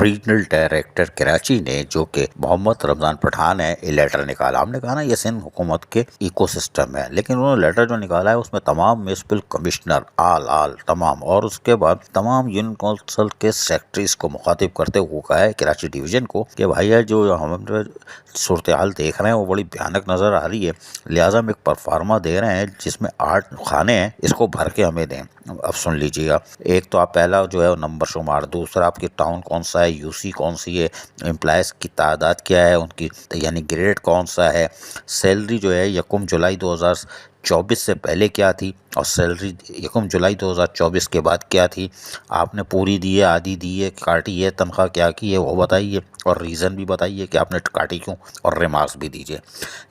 Regional director Karachi ने, जो कि मोहम्मद रमजान पठान है, ये लेटर निकाला। हमने कहा ना ये सिंध हुकूमत के इकोसिस्टम है, लेकिन उन्होंने लेटर जो निकाला है उसमें तमाम म्यूनिसिपल कमिश्नर आल तमाम और उसके बाद तमाम यूनियन काउंसिल के सेक्रेटरीज को मुखातिब करते हुए कहा है कराची डिवीजन को कि भैया जो हम सूरत हाल देख रहे हैं वो बड़ी भयानक नज़र आ रही है, लिहाजा हम एक परफार्मा दे रहे हैं जिसमें 8 खाने हैं, इसको भर के हमें दें। अब सुन लीजिएगा, एक तो आप पहला जो है वो नंबर शुमार, दूसरा आपकी टाउन कौन सा है, यूसी कौन सी है, एम्प्लॉयज़ की तादाद क्या है उनकी, यानी ग्रेड कौन सा है, सैलरी जो है 1 जुलाई 2024 से पहले क्या थी और सैलरी 1 जुलाई 2024 के बाद क्या थी, आपने पूरी दी है, आधी दी है, काटी है, तनख्वाह क्या की है वो बताइए और रीज़न भी बताइए कि आपने काटी क्यों, और रिमार्क्स भी दीजिए।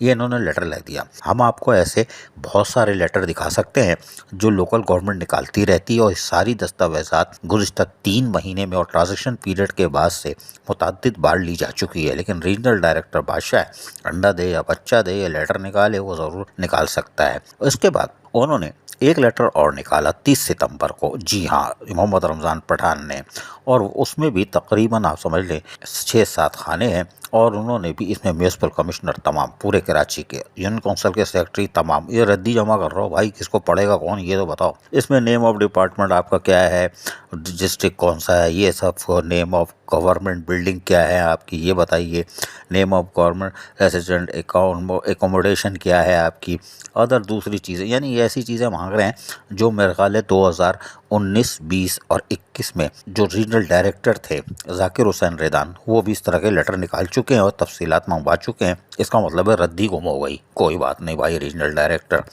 ये इन्होंने लेटर लिख दिया। हम आपको ऐसे बहुत सारे लेटर दिखा सकते हैं जो लोकल गवर्नमेंट निकालती रहती है और सारी दस्तावेज़ात गुज़िश्ता 3 महीने में और ट्रांजिशन पीरियड के बाद से मुतअद्दिद बार ली जा चुकी है, लेकिन रीजनल डायरेक्टर बादशाह अंडा दे या बच्चा दे या लेटर निकाले वो ज़रूर निकाल सकता है। उसके बाद उन्होंने एक लेटर और निकाला 30 सितंबर को, जी हाँ, मोहम्मद रमज़ान पठान ने, और उसमें भी तकरीबन आप समझ लें 6-7 खाने हैं और उन्होंने भी इसमें म्यूनिसिपल कमिश्नर तमाम पूरे कराची के, यूनियन काउंसिल के सेक्रेटरी तमाम, ये रद्दी जमा कर रहा हो भाई, किसको पढ़ेगा कौन ये तो बताओ। इसमें नेम ऑफ डिपार्टमेंट आपका क्या है, डिस्ट्रिक्ट कौन सा है, ये सब, नेम ऑफ गवर्नमेंट बिल्डिंग क्या है आपकी ये बताइए, name of government resident accommodation क्या है आपकी, अदर दूसरी चीज़ें, यानी ऐसी चीज़ें मांग रहे हैं जो मेरे ख्याल है 2019, 20 और 21 में जो रीजनल डायरेक्टर थे जाकिर हुसैन रेदान, वो भी इस तरह के लेटर निकाल चुके हैं और तफसीलात मंगवा चुके हैं। इसका मतलब है रद्दी गुम हो गई, कोई बात नहीं भाई रीजनल डायरेक्टर,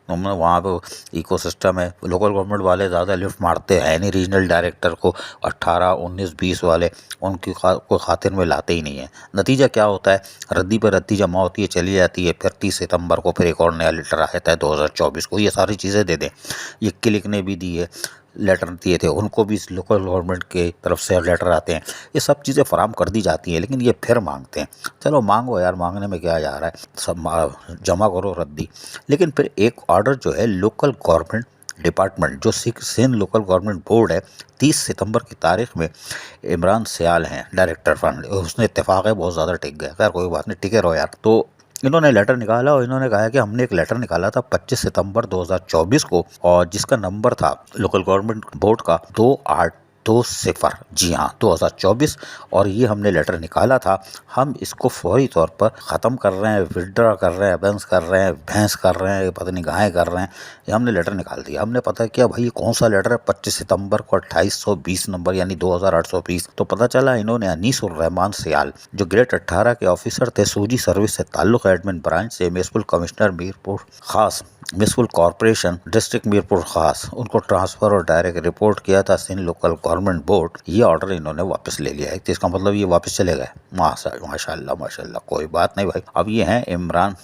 तुमने वहाँ पे इकोसिस्टम है, लोकल गवर्नमेंट वाले ज़्यादा लिफ्ट मारते हैं नहीं, रीजनल डायरेक्टर को 18, 19, 20 वाले उनकी कोई खातिर में लाते ही नहीं है। नतीजा क्या होता है, रद्दी पर रद्दी जमा होती है, चली जाती है, फिर 30 सितंबर को फिर एक और नया लेटर आता है 2024 को, ये सारी चीज़ें दे दें। ये क्लिक ने भी दी है, लेटर दिए थे उनको भी लोकल गवर्नमेंट के तरफ से लेटर आते हैं, ये सब चीज़ें फराम कर दी जाती हैं, लेकिन ये फिर मांगते हैं। चलो मांगो यार, मांगने में क्या जा रहा है, सब जमा करो रद्दी। लेकिन फिर एक ऑर्डर जो है लोकल गवर्नमेंट डिपार्टमेंट जो सिंध लोकल गवर्नमेंट बोर्ड है, 30 सितंबर की तारीख में इमरान सियाल हैं डायरेक्टर फंड, उसने इत्तेफाक है बहुत ज़्यादा टिक गया, खैर कोई बात नहीं, टिके रहो यार। तो इन्होंने लेटर निकाला और इन्होंने कहा कि हमने एक लेटर निकाला था 25 सितंबर 2024 को और जिसका नंबर था लोकल गवर्नमेंट बोर्ड का 2820, जी हाँ 2024, और ये हमने लेटर निकाला था, हम इसको फौरी तौर पर ख़त्म कर रहे हैं, विड्रा कर रहे हैं, बेंस कर रहे हैं, भैंस कर रहे हैं, पता नहीं गाय कर रहे हैं, ये हमने लेटर निकाल दिया। हमने पता किया भाई ये कौन सा लेटर है, 25 सितंबर को 2820 नंबर यानी 2820, तो पता चला इन्होंने अनीसुर रहमान सियाल जो ग्रेड 18 के ऑफिसर थे, सूजी सर्विस से ताल्लुक़ एडमिन ब्रांच से, म्यूनिसिपल कमिश्नर मीरपुर खास, म्यूनिसिपल कॉरपोरेशन डिस्ट्रिक्ट मीरपुर खास, उनको ट्रांसफ़र और डायरेक्ट रिपोर्ट किया था सिंध लोकल गवर्नमेंट बोर्ड। ये ऑर्डर इन्होंने वापस ले लिया है, तो इसका मतलब ये वापस चले गए। माशाल्लाह, कोई बात नहीं भाई। अब ये हैं इमरान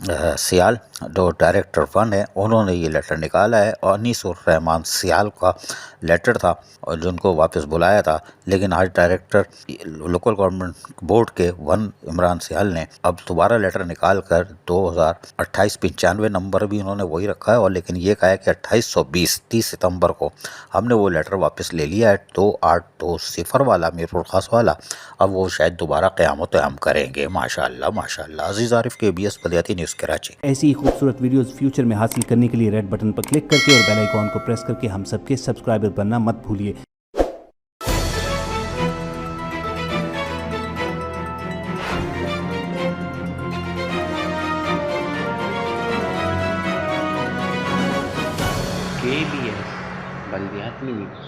सियाल जो डायरेक्टर फंड है, उन्होंने ये लेटर निकाला है और अनीसुर रहमान सियाल का लेटर था और जिनको वापस बुलाया था, लेकिन आज डायरेक्टर लोकल गवर्नमेंट बोर्ड के इमरान सियाल ने अब दोबारा लेटर निकाल कर 2028-95 नंबर भी उन्होंने वही रखा है, और लेकिन ये कहा है कि 2820 30 सितंबर को हमने वो लेटर वापस ले लिया है 2820 वाला, मीरपुर खास वाला। अब वो शायद दोबारा क़यामत हम करेंगे। माशाल्लाह। अजीज़ आरिफ के BS बलियाती न्यूज़ कराची। ऐसी ही खूबसूरत वीडियोस फ्यूचर में हासिल करने के लिए रेड बटन पर क्लिक करके और बेल आइकॉन को प्रेस करके हम सबके सब्सक्राइबर बनना मत भूलिए। KBS Baliyati news.